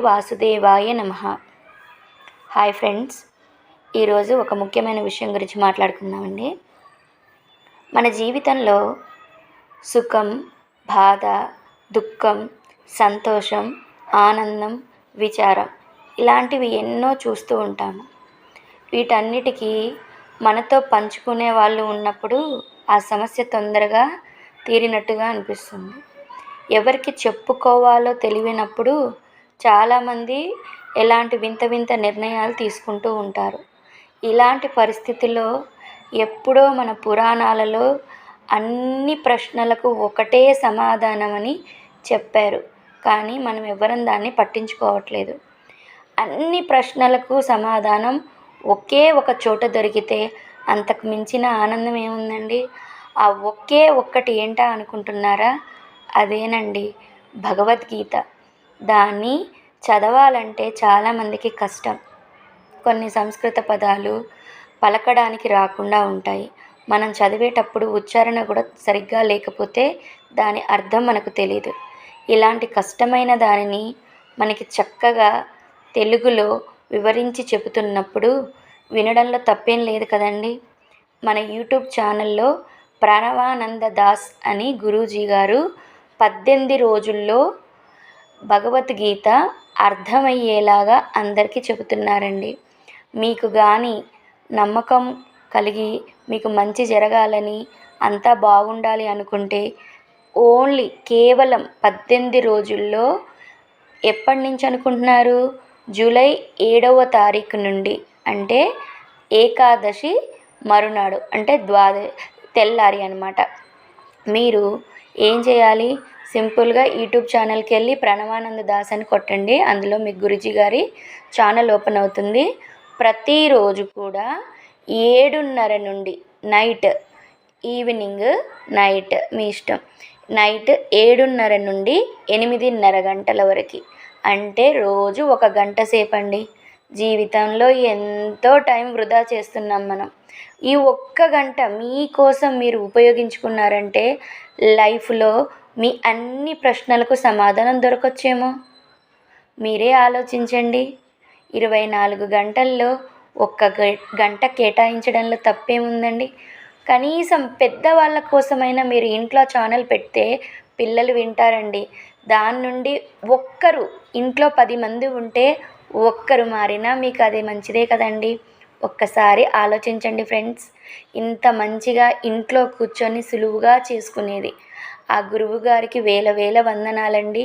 వాసుదేవాయ నమః. Hi friends, ఈరోజు ఒక ముఖ్యమైన విషయం గురించి మాట్లాడుకుందామండి. మన జీవితంలో సుఖం, బాధ, దుఃఖం, సంతోషం, ఆనందం, విచారం ఇలాంటివి ఎన్నో చూస్తూ ఉంటాము. వీటన్నిటికీ మనతో పంచుకునే వాళ్ళు ఉన్నప్పుడు ఆ సమస్య తొందరగా తీరినట్టుగా అనిపిస్తుంది. ఎవరికి చెప్పుకోవాలో తెలియనప్పుడు చాలామంది ఎలాంటి వింత వింత నిర్ణయాలు తీసుకుంటూ ఉంటారు. ఇలాంటి పరిస్థితుల్లో ఎప్పుడో మన పురాణాలలో అన్ని ప్రశ్నలకు ఒకటే సమాధానమని చెప్పారు, కానీ మనం ఎవరం దాన్ని పట్టించుకోవట్లేదు. అన్ని ప్రశ్నలకు సమాధానం ఒకే ఒక చోట దొరికితే అంతకు మించిన ఆనందం ఏముందండి? ఆ ఒకే ఒక్కటి ఏంటా అనుకుంటున్నారా? అదేనండి భగవద్గీత. దాన్ని చదవాలంటే చాలామందికి కష్టం. కొన్ని సంస్కృత పదాలు పలకడానికి రాకుండా ఉంటాయి. మనం చదివేటప్పుడు ఉచ్చారణ కూడా సరిగ్గా లేకపోతే దాని అర్థం మనకు తెలియదు. ఇలాంటి కష్టమైన దానిని మనకి చక్కగా తెలుగులో వివరించి చెబుతున్నప్పుడు వినడంలో తప్పేం లేదు కదండి. మన యూట్యూబ్ ఛానల్లో ప్రణవానంద దాస్ అని గురూజీ గారు 18 రోజుల్లో భగవద్గీత అర్థమయ్యేలాగా అందరికీ చెబుతున్నారండి. మీకు కానీ నమ్మకం కలిగి మీకు మంచి జరగాలని, అంతా బాగుండాలి అనుకుంటే ఓన్లీ కేవలం 18 రోజుల్లో ఎప్పటి నుంచి అనుకుంటున్నారు? జూలై 7వ తారీఖు నుండి, అంటే ఏకాదశి మరునాడు, అంటే తెల్లారి అన్నమాట. మీరు ఏం చేయాలి? సింపుల్గా యూట్యూబ్ ఛానల్కి వెళ్ళి ప్రణవానంద దాస్ అని కొట్టండి. అందులో మీకు గురూజీ గారి ఛానల్ ఓపెన్ అవుతుంది. ప్రతిరోజు కూడా 7:30 నుండి నైట్ మీ ఇష్టం, నైట్ 7:30 నుండి 8:30 గంటల వరకు, అంటే రోజు 1 గంట సేపండి. జీవితంలో ఎంతో టైం వృధా చేస్తున్నాం మనం. ఈ 1 గంట మీకోసం మీరు ఉపయోగించుకున్నారంటే లైఫ్లో మీ అన్ని ప్రశ్నలకు సమాధానం దొరకొచ్చేమో. మీరే ఆలోచించండి. 24 గంటల్లో 1 గంట కేటాయించడంలో తప్పేముందండి? కనీసం పెద్దవాళ్ళ కోసమైనా మీరు ఇంట్లో ఛానల్ పెడితే పిల్లలు వింటారండి. దాని నుండి ఇంట్లో 10 మంది ఉంటే ఒక్కరు మారినా మీకు అది మంచిదే కదండి. ఒక్కసారి ఆలోచించండి ఫ్రెండ్స్. ఇంత మంచిగా ఇంట్లో కూర్చొని సులువుగా చేసుకునేది ఆ గురువు గారికి వేల వందనాలండి.